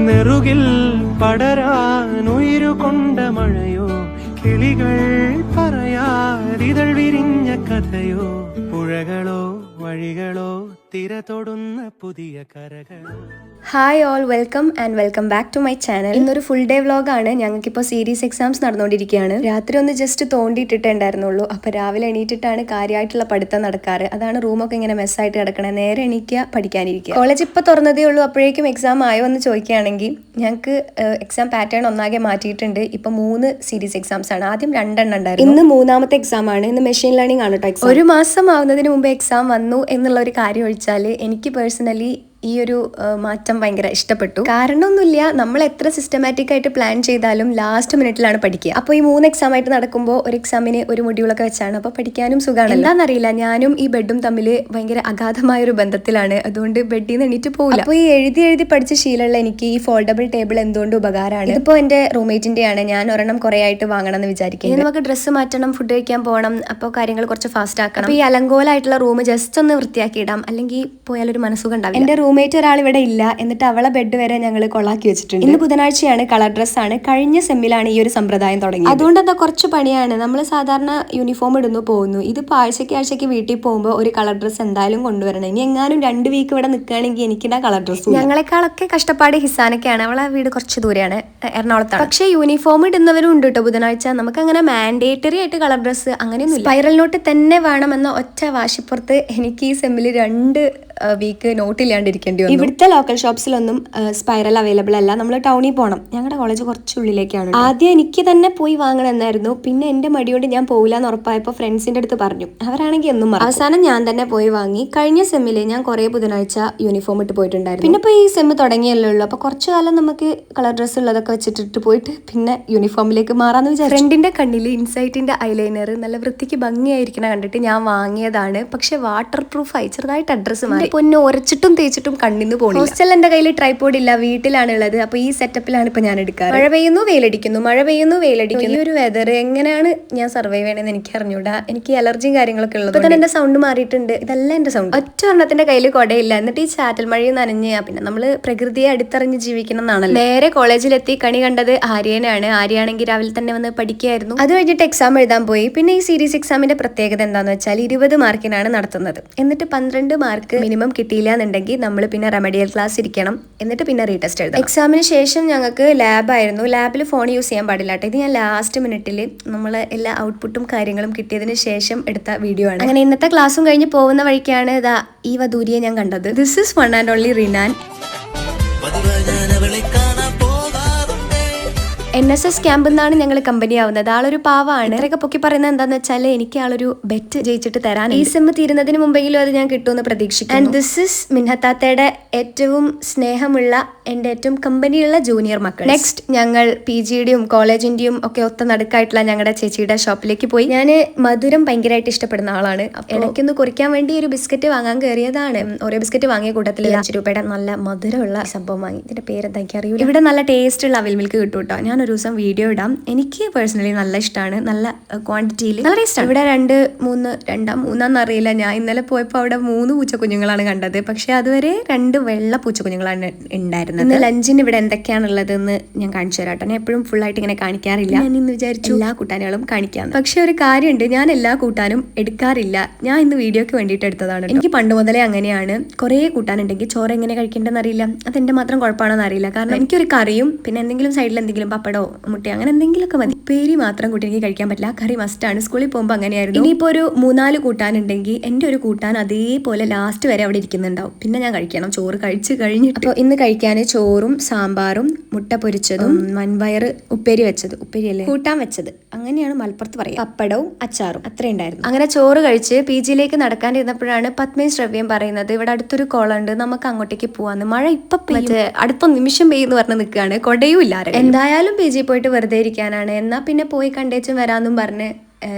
നെറുകിൽ പടരാൻ ഉയരുകൊണ്ട മഴയോ, കിളികൾ പറയാതിതൾ വിരിഞ്ഞ കഥയോ, പുഴകളോ വഴികളോ തിര തൊടുന്ന പുതിയ കരകളോ. Hi all, welcome and welcome back to my channel. ഇന്നൊരു ഫുൾ ഡേ വ്ളോഗാണ്. ഞങ്ങൾക്കിപ്പോൾ സീരീസ് എക്സാംസ് നടന്നുകൊണ്ടിരിക്കുകയാണ്. രാത്രി ഒന്ന് ജസ്റ്റ് തോണ്ടിയിട്ടിട്ടുണ്ടായിരുന്നുള്ളൂ. അപ്പോൾ രാവിലെ എണീറ്റിട്ടാണ് കാര്യമായിട്ടുള്ള പഠിത്തം നടക്കാറ്. അതാണ് റൂമൊക്കെ ഇങ്ങനെ മെസ്സായിട്ട് കിടക്കണേ. നേരെ എണീക്കുക, പഠിക്കാനിരിക്കുക. കോളേജ് ഇപ്പോൾ തുറന്നതേ ഉള്ളൂ. അപ്പോഴേക്കും എക്സാം ആയോ എന്ന് ചോദിക്കുകയാണെങ്കിൽ ഞങ്ങൾക്ക് എക്സാം പാറ്റേൺ ഒന്നാകെ മാറ്റിയിട്ടുണ്ട്. ഇപ്പോൾ 3 സീരീസ് എക്സാംസ് ആണ്. ആദ്യം 2 ഉണ്ടായിരുന്നു. ഇന്ന് 3ാമത്തെ എക്സാം ആണ്. ഇന്ന് മെഷീൻ ലേണിംഗ് ആണ് കേട്ടോ എക്സാം. ഒരു മാസം ആവുന്നതിന് മുമ്പ് എക്സാം വന്നു എന്നുള്ള ഒരു കാര്യം ഒഴിച്ചാൽ എനിക്ക് പേഴ്സണലി ഈ ഒരു മാറ്റം ഭയങ്കര ഇഷ്ടപ്പെട്ടു. കാരണമൊന്നുമില്ല, നമ്മൾ എത്ര സിസ്റ്റമാറ്റിക് ആയിട്ട് പ്ലാൻ ചെയ്താലും ലാസ്റ്റ് മിനിറ്റിലാണ് പഠിക്കുക. അപ്പോൾ ഈ 3 എക്സാം ആയിട്ട് നടക്കുമ്പോൾ ഒരു എക്സാമിന് ഒരു മൊഡ്യൂളൊക്കെ വെച്ചാണ്. അപ്പോൾ പഠിക്കാനും സുഖമാണ്. എന്താണെന്നറിയില്ല, ഞാനും ഈ ബെഡും തമ്മിൽ ഭയങ്കര അഗാധമായ ഒരു ബന്ധത്തിലാണ്. അതുകൊണ്ട് ബെഡിൽ നിന്ന് എണീറ്റ് പോകില്ല. അപ്പോൾ ഈ എഴുതി പഠിച്ച ശീലമുള്ള എനിക്ക് ഈ ഫോൾഡബിൾ ടേബിൾ എന്തുകൊണ്ട് ഉപകാരമാണ്. ഇതിപ്പോൾ എൻ്റെ റൂംമേറ്റിൻ്റെയാണ്. ഞാൻ ഒരെണ്ണം കുറേ ആയിട്ട് വാങ്ങണം എന്ന് വിചാരിക്കുന്നത്. നമുക്ക് ഡ്രസ്സ് മാറ്റണം, ഫുഡ് കഴിക്കാൻ പോകണം, അപ്പോൾ കാര്യങ്ങൾ കുറച്ച് ഫാസ്റ്റ് ആക്കണം. അപ്പോൾ ഈ അലങ്കോലായിട്ടുള്ള റൂം ജസ്റ്റ് ഒന്ന് വൃത്തിയാക്കി ഇടാം, അല്ലെങ്കിൽ പോയാലൊരു മനസ്സുഖം ഉണ്ടാവും. എൻ്റെ റൂംമേറ്റ് ഒരാൾ ഇവിടെ ഇല്ല, എന്നിട്ട് അവളെ ബെഡ് വരെ ഞങ്ങൾ കൊളാക്കി വെച്ചിട്ടുണ്ട്. ഇന്ന് ബുധനാഴ്ചയാണ്, കളർ ഡ്രസ്സാണ്. കഴിഞ്ഞ സെമ്മിലാണ് ഈ ഒരു സമ്പ്രദായം തുടങ്ങി. അതുകൊണ്ട് എന്താ കുറച്ച് പണിയാണ്. നമ്മൾ സാധാരണ യൂണിഫോം ഇടുന്നു പോകുന്നു. ഇതിപ്പോൾ ആഴ്ചയ്ക്ക് വീട്ടിൽ പോകുമ്പോൾ ഒരു കളർ ഡ്രസ്സ് എന്തായാലും കൊണ്ടുവരണം. ഇനി എങ്ങാനും 2 വീക്ക് ഇവിടെ നിൽക്കുകയാണെങ്കിൽ എനിക്കിടാ കളർ ഡ്രസ്സ്. ഞങ്ങളെക്കാളൊക്കെ കഷ്ടപ്പാട് ഹിസാനൊക്കെയാണ്. അവളെ വീട് കുറച്ച് ദൂരെയാണ്, എറണാകുളത്താണ്. പക്ഷേ യൂണിഫോം ഇടുന്നവരും ഉണ്ട് കേട്ടോ ബുധനാഴ്ച. നമുക്ക് അങ്ങനെ മാൻഡേറ്ററി ആയിട്ട് കളർ ഡ്രസ്സ് അങ്ങനെയൊന്നും സ്പൈറൽ നോട്ട് തന്നെ വേണമെന്ന ഒറ്റ വാശിപ്പുറത്ത് എനിക്ക് ഈ സെമ്മിൽ 2 വീക്ക് നോട്ടില്ലാണ്ടിരിക്കേണ്ടി വന്നു. ഇവിടുത്തെ ലോക്കൽ ഷോപ്സിലൊന്നും സ്പൈറൽ അവൈലബിൾ അല്ല. നമ്മൾ ടൗണിൽ പോകണം. ഞങ്ങളുടെ കോളേജ് കുറച്ചുള്ളിലേക്കാണ്. ആദ്യം എനിക്ക് തന്നെ പോയി വാങ്ങണം എന്നായിരുന്നു. പിന്നെ എൻ്റെ മടിയോണ്ട് ഞാൻ പോകില്ല എന്ന് ഉറപ്പായപ്പോൾ ഫ്രണ്ട്സിൻ്റെ അടുത്ത് പറഞ്ഞു. അവരാണെങ്കിൽ ഒന്നും അവസാനം ഞാൻ തന്നെ പോയി വാങ്ങി. കഴിഞ്ഞ സെമ്മിൽ ഞാൻ കുറേ ബുധനാഴ്ച യൂണിഫോം ഇട്ട് പോയിട്ടുണ്ടായിരുന്നു. പിന്നെ ഇപ്പോൾ ഈ സെമ്മ് തുടങ്ങിയല്ലേ ഉള്ളൂ. അപ്പോൾ കുറച്ചു കാലം നമുക്ക് കളർ ഡ്രസ്സ് ഉള്ളതൊക്കെ വെച്ചിട്ടിട്ട് പോയിട്ട് പിന്നെ യൂണിഫോമിലേക്ക് മാറാമെന്ന് വിചാരിച്ചു. ഫ്രണ്ടിൻ്റെ കണ്ണിൽ ഇൻസൈറ്റിൻ്റെ ഐലൈനർ നല്ല വൃത്തിക്ക് ഭംഗിയായിരിക്കണം കണ്ടിട്ട് ഞാൻ വാങ്ങിയതാണ്. പക്ഷെ വാട്ടർ പ്രൂഫായി, ചെറുതായിട്ട് അഡ്രസ്സ് മാറി. പൊന്നെ ഉരച്ചിട്ടും തേച്ചിട്ടും കണ്ണിന്ന് പോകണം. ഹോസ്റ്റൽ എൻ്റെ കയ്യിൽ ട്രൈപോഡ് ഇല്ല, വീട്ടിലാണ് ഉള്ളത്. അപ്പോൾ ഈ സെറ്റപ്പിലാണ് ഇപ്പോൾ ഞാൻ എടുക്കാറ്. മഴ പെയ്യുന്നു വെയിലടിക്കുന്നു, മഴ പെയ്യുന്നു വെയിലടിക്കുന്നു. ഈ ഒരു വെതർ എങ്ങനെയാണ് ഞാൻ സർവൈവ് ചെയ്യണമെന്ന് എനിക്ക് അറിഞ്ഞൂടാ. എനിക്ക് അലർജിയും കാര്യങ്ങളൊക്കെ ഉള്ളത്. അപ്പോൾ തന്നെ എൻ്റെ സൗണ്ട് മാറിയിട്ടുണ്ട്. ഇതല്ല എൻ്റെ സൗണ്ട്. ഒറ്റ എണ്ണത്തിൻ്റെ കയ്യിൽ കൊടയില്ല. എന്നിട്ട് ഈ ചാറ്റൽ മഴയും നനഞ്ഞ പിന്നെ നമ്മൾ പ്രകൃതിയെ അടുത്തറിഞ്ഞ് ജീവിക്കണം എന്നാണല്ലോ. നേരെ കോളേജിലെത്തി കണി കണ്ടത് ആര്യനാണ്. ആര്യാണെങ്കിൽ രാവിലെ തന്നെ വന്ന് പഠിക്കുകയായിരുന്നു. അത് കഴിഞ്ഞിട്ട് എക്സാം എഴുതാൻ പോയി. പിന്നെ ഈ സീരീസ് എക്സാമിന്റെ പ്രത്യേകത എന്താണെന്ന് വെച്ചാൽ 20 മാർക്കിനാണ് നടത്തുന്നത്. എന്നിട്ട് 12 മാർക്ക് മിനിമം കിട്ടിയില്ല എന്നുണ്ടെങ്കിൽ നമ്മൾ പിന്നെ റെമഡിയൽ ക്ലാസ് ഇരിക്കണം. എന്നിട്ട് പിന്നെ റീടെസ്റ്റ് എഴുതാം. എക്സാമിന് ശേഷം ഞങ്ങൾക്ക് ലാബായിരുന്നു. ലാബിൽ ഫോൺ യൂസ് ചെയ്യാൻ പാടില്ല കേട്ടോ. ഇത് ഞാൻ ലാസ്റ്റ് മിനിറ്റിൽ നമ്മൾ എല്ലാ ഔട്ട്പുട്ടും കാര്യങ്ങളും കിട്ടിയതിന് ശേഷം എടുത്ത വീഡിയോ ആണ്. അങ്ങനെ ഇന്നത്തെ ക്ലാസ്സും കഴിഞ്ഞ് പോകുന്ന വഴിക്കാണ് ഇതാ ഈ വധൂരിയെ ഞാൻ കണ്ടത്. This is one and only Rinan. NSS ക്യാമ്പിൽ നിന്നാണ് ഞങ്ങൾ കമ്പനി ആവുന്നത്. ആളൊരു പാവാണ്. ഇത്രയൊക്കെ പൊക്കി പറയുന്നത് എന്താണെന്ന് വെച്ചാൽ എനിക്ക് ആളൊരു ബെറ്റ് ജയിച്ചിട്ട് തരാൻ. ഈ സെമ്മ് തീരുന്നതിന് മുമ്പെങ്കിലും അത് ഞാൻ കിട്ടുമെന്ന് പ്രതീക്ഷിക്കുന്നു. ആൻഡ് ദിസ് ഇസ് മിൻഹത്താത്തയുടെ ഏറ്റവും സ്നേഹമുള്ള എൻ്റെ ഏറ്റവും കമ്പനിയുള്ള ജൂനിയർ മക്കൾ. നെക്സ്റ്റ് ഞങ്ങൾ PGയുടെയും കോളേജിന്റെയും ഒക്കെ ഒത്ത നടുക്കായിട്ടുള്ള ഞങ്ങളുടെ ചേച്ചിയുടെ ഷോപ്പിലേക്ക് പോയി. ഞാൻ മധുരം ഭയങ്കരമായിട്ട് ഇഷ്ടപ്പെടുന്ന ആളാണ്. ഇടയ്ക്കൊന്ന് കുറിക്കാൻ വേണ്ടി ഒരു ബിസ്ക്കറ്റ് വാങ്ങാൻ കയറിയതാണ്. ഓരോ ബിസ്ക്കറ്റ് വാങ്ങിയ കൂട്ടത്തിൽ 5 രൂപയുടെ നല്ല മധുരമുള്ള സംഭവം വാങ്ങി. ഇതിന്റെ പേരെന്താ എനിക്കറിയില്ല. ഇവിടെ നല്ല ടേസ്റ്റ് ഉള്ള അവിൽ മിൽക്ക് കിട്ടും കേട്ടോ. ഞാൻ ഒരു ദിവസം വീഡിയോ ഇടാം. എനിക്ക് പേഴ്സണലി നല്ല ഇഷ്ടമാണ്. നല്ല ക്വാണ്ടിറ്റിയിൽ നല്ല ടേസ്റ്റാണ്. ഇവിടെ 2-3 അറിയില്ല. ഞാൻ ഇന്നലെ പോയപ്പോൾ അവിടെ 3 പൂച്ചക്കുഞ്ഞുങ്ങളാണ് കണ്ടത്. പക്ഷെ അതുവരെ 2 വെള്ള പൂച്ചക്കുഞ്ഞുങ്ങളാണ് ഉണ്ടായിരുന്നത്. ഇന്ന് ലഞ്ചിന് ഇവിടെ എന്തൊക്കെയാണുള്ളതെന്ന് ഞാൻ കാണിച്ചു തരാം കേട്ടോ. ഞാൻ എപ്പോഴും ഫുള്ളായിട്ട് ഇങ്ങനെ കാണിക്കാറില്ല. ഞാൻ ഇന്ന് വിചാരിച്ചു എല്ലാ കൂട്ടാനുകളും കാണിക്കാം. പക്ഷെ ഒരു കാര്യമുണ്ട്, ഞാൻ എല്ലാ കൂട്ടാനും എടുക്കാറില്ല. ഞാൻ ഇന്ന് വീഡിയോക്ക് വേണ്ടിയിട്ട് എടുത്തതാണ്. എനിക്ക് പണ്ട് മുതലേ അങ്ങനെയാണ്. കുറേ കൂട്ടാനുണ്ടെങ്കിൽ ചോറ് എങ്ങനെ കഴിക്കേണ്ടതെന്ന് അറിയില്ല. അതെന്റെ മാത്രം കുഴപ്പമാണോന്ന് അറിയില്ല. കാരണം എനിക്കൊരു കറിയും പിന്നെ എന്തെങ്കിലും സൈഡിൽ എന്തെങ്കിലും പപ്പടോ മുട്ട അങ്ങനെ എന്തെങ്കിലുമൊക്കെ മതി. പേരി മാത്രം കൂട്ടി എനിക്ക് കഴിക്കാൻ പറ്റില്ല. കറി മസ്റ്റാണ്. സ്കൂളിൽ പോകുമ്പോൾ അങ്ങനെയായിരുന്നു. ഇനിയിപ്പോൾ ഒരു 3-4 കൂട്ടാനുണ്ടെങ്കിൽ എൻ്റെ ഒരു കൂട്ടാൻ അതേപോലെ ലാസ്റ്റ് വരെ അവിടെ ഇരിക്കുന്നുണ്ടാവും. പിന്നെ ഞാൻ കഴിക്കണം ചോറ് കഴിച്ച് കഴിഞ്ഞിട്ട്. അപ്പോൾ ഇന്ന് കഴിക്കാൻ ചോറും സാമ്പാറും മുട്ട പൊരിച്ചതും വൻപയർ ഉപ്പേരി വെച്ചത്, ഉപ്പേരിയല്ലേ കൂട്ടാൻ വെച്ചത്, അങ്ങനെയാണ് മലപ്പുറത്ത് പറയുക, പപ്പടവും അച്ചാറും അത്രേ ഉണ്ടായിരുന്നു. അങ്ങനെ ചോറ് കഴിച്ച് PGയിലേക്ക് നടക്കാനിരുന്നപ്പോഴാണ് പത്മയും ശ്രവ്യം പറയുന്നത് ഇവിടെ അടുത്തൊരു കോളുണ്ട്, നമുക്ക് അങ്ങോട്ടേക്ക് പോവാന്ന്. മഴ ഇപ്പൊ അടുത്ത നിമിഷം പെയ്യുന്നു പറഞ്ഞ് നിൽക്കുകയാണ്. കൊടയും ഇല്ല. എന്തായാലും PG പോയിട്ട് വെറുതെ ഇരിക്കാനാണ്, എന്നാ പിന്നെ പോയി കണ്ടേച്ചും വരാന്നും പറഞ്ഞ്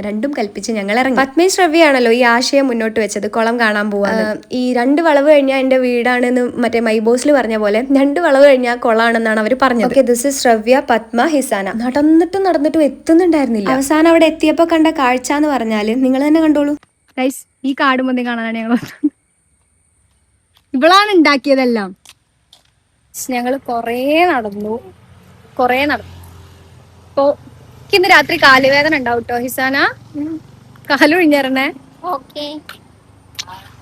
രണ്ടും കൽപ്പിച്ച് ഞങ്ങൾ ഇറങ്ങി. പത്മയും ശ്രവ്യാണല്ലോ ഈ ആശയം മുന്നോട്ട് വെച്ചത്, കുളം കാണാൻ പോവാണ്. ഈ 2 വളവ് കഴിഞ്ഞാൽ എൻ്റെ വീടാണെന്ന് മറ്റേ മൈബോസിൽ പറഞ്ഞ പോലെ 2 വളവ് കഴിഞ്ഞാൽ കുളമാണെന്നാണ് അവർ പറഞ്ഞത്. Okay, this is ശ്രവ്യ, Padma, Hisana. നടന്നിട്ടും എത്തുന്നുണ്ടായിരുന്നില്ല. അവസാനം അവിടെ എത്തിയപ്പോൾ കണ്ട കാഴ്ച എന്ന് പറഞ്ഞാൽ നിങ്ങൾ തന്നെ കണ്ടോളൂ. ഈ കാടും മൊത്തം കാണാനാണ് ഞങ്ങൾ. ഇവളാണ് ഉണ്ടാക്കിയതെല്ലാം. ഞങ്ങൾ കുറേ നടന്നു. ഇപ്പോ ഇന്ന് രാത്രി കാലുവേദന ഉണ്ടാവും കേട്ടോ ഹിസാന. കാല് ഒഴിഞ്ഞേരണേ. ഓക്കെ,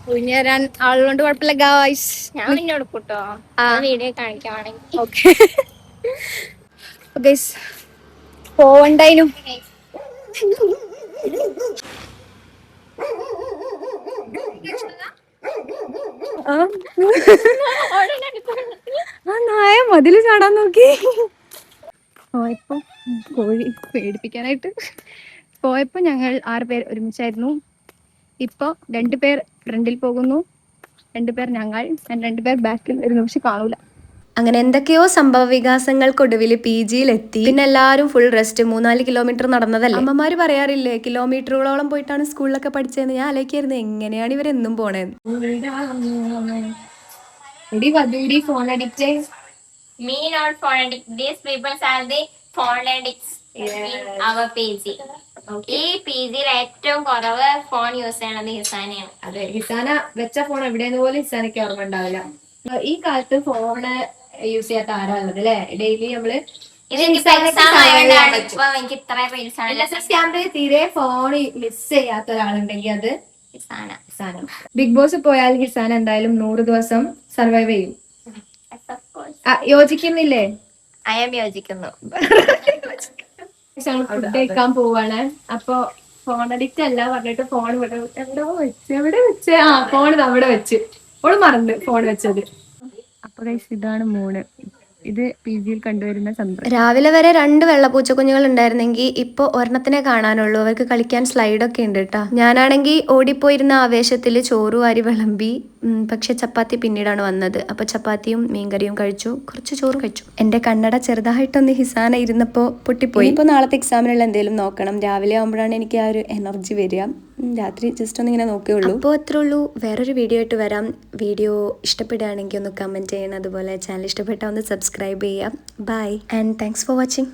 ഒഴിഞ്ഞേരാൻ ആളുകൊണ്ട് കുഴപ്പമില്ല ഗായ്സ്. ഞാൻ നിന്നെ കൊടുക്കൂട്ടോ വീഡിയോ കാണിക്കുവാണെങ്കിൽ. ഓക്കെ ഗൈസ് പോവണ്ടായിനും. നായ മതില് ചാടാൻ നോക്കി. പോയപ്പോ കോഴി പേടിപ്പിക്കാനായിട്ട് പോയപ്പോ ഞങ്ങൾ 6 പേർ ഒരുമിച്ചായിരുന്നു. ഇപ്പൊ 2 പേർ ഫ്രണ്ടിൽ പോകുന്നു, 2 പേർ ഞങ്ങൾ, 2 പേർ ബാക്കിൽ വരുന്നു. പക്ഷെ കാണൂല. അങ്ങനെ എന്തൊക്കെയോ സംഭവ വികാസങ്ങൾക്കൊടുവിൽ PG യിലെത്തി. പിന്നെ എല്ലാവരും ഫുൾ റെസ്റ്റ്. 3-4 കിലോമീറ്റർ നടന്നതല്ലേ. അമ്മമാര് പറയാറില്ലേ കിലോമീറ്ററുകളോളം പോയിട്ടാണ് സ്കൂളിലൊക്കെ പഠിച്ചതെന്ന്. ഞാൻ ആലോചിക്കായിരുന്നു എങ്ങനെയാണ് ഇവരെന്നും പോണേന്ന്. Phone addict. Me not phone addict. These people are the phone addicts in our PG. ഈ PG ഏറ്റവും കുറവ് ഫോൺ യൂസ് ചെയ്യണത് ഹിസാനയാണ്. അതെ, ഹിസാന വെച്ച ഫോൺ എവിടെയെന്ന് പോലും ഹിസാനയ്ക്ക് ഓർമ്മ ഉണ്ടാവില്ല. ഈ കാലത്ത് ഫോണ് യൂസ് ചെയ്യാത്ത ആരാ ഉള്ളത് അല്ലെ? ഡെയിലി നമ്മള് ക്യാമ്പിൽ തീരെ ഫോൺ മിസ് ചെയ്യാത്ത ഒരാളുണ്ടെങ്കിൽ അത് ഹിസാന. ബിഗ് ബോസ് പോയാൽ ഹിസാന എന്തായാലും 100 ദിവസം സർവൈവ് ചെയ്യും. യോജിക്കുന്നില്ലേ? യോജിക്കുന്നു. ഫുഡ് കഴിക്കാൻ പോവാണ്. അപ്പൊ ഫോൺ അഡിക്റ്റ് അല്ല പറഞ്ഞിട്ട് ഫോൺ എവിടെ വെച്ച് ഫോൺ അവിടെ വെച്ച് ഓള് മറന്ന് ഫോൺ വെച്ചത്. അപ്പൊ ഇതാണ് മൂണ്. ഇത് PG യിൽ കണ്ടുവരുന്ന ചന്ദ്രൻ. രാവിലെ വരെ 2 വെള്ളപ്പൂച്ചക്കുഞ്ഞുങ്ങൾ ഉണ്ടായിരുന്നെങ്കിൽ ഇപ്പൊ ഒരെണ്ണത്തിനെ കാണാനുള്ളൂ. അവർക്ക് കളിക്കാൻ സ്ലൈഡൊക്കെ ഉണ്ട് കേട്ടാ. ഞാനാണെങ്കിൽ ഓടിപ്പോയിരുന്ന ആവേശത്തിൽ ചോറ് വാരി വിളമ്പി. പക്ഷെ ചപ്പാത്തി പിന്നീടാണ് വന്നത്. അപ്പൊ ചപ്പാത്തിയും മീൻകറിയും കഴിച്ചു, കുറച്ച് ചോറ് കഴിച്ചു. എന്റെ കണ്ണട ചെറുതായിട്ടൊന്ന് ഹിസാന ഇരുന്നപ്പോ പൊട്ടിപ്പോയി. ഇപ്പൊ നാളത്തെ എക്സാമിനുള്ള എന്തെങ്കിലും നോക്കണം. രാവിലെ ആകുമ്പോഴാണ് എനിക്ക് ആ ഒരു എനർജി വരിക. രാത്രി ജസ്റ്റ് ഒന്ന് ഇങ്ങനെ നോക്കുകയുള്ളൂ. അപ്പോൾ അത്രേ ഉള്ളൂ. വേറൊരു വീഡിയോ ആയിട്ട് വരാം. വീഡിയോ ഇഷ്ടപ്പെടുകയാണെങ്കിൽ ഒന്ന് കമൻറ്റ് ചെയ്യണം. അതുപോലെ ചാനൽ ഇഷ്ടപ്പെട്ടാൽ ഒന്ന് സബ്സ്ക്രൈബ് ചെയ്യാം. Bye and thanks for watching.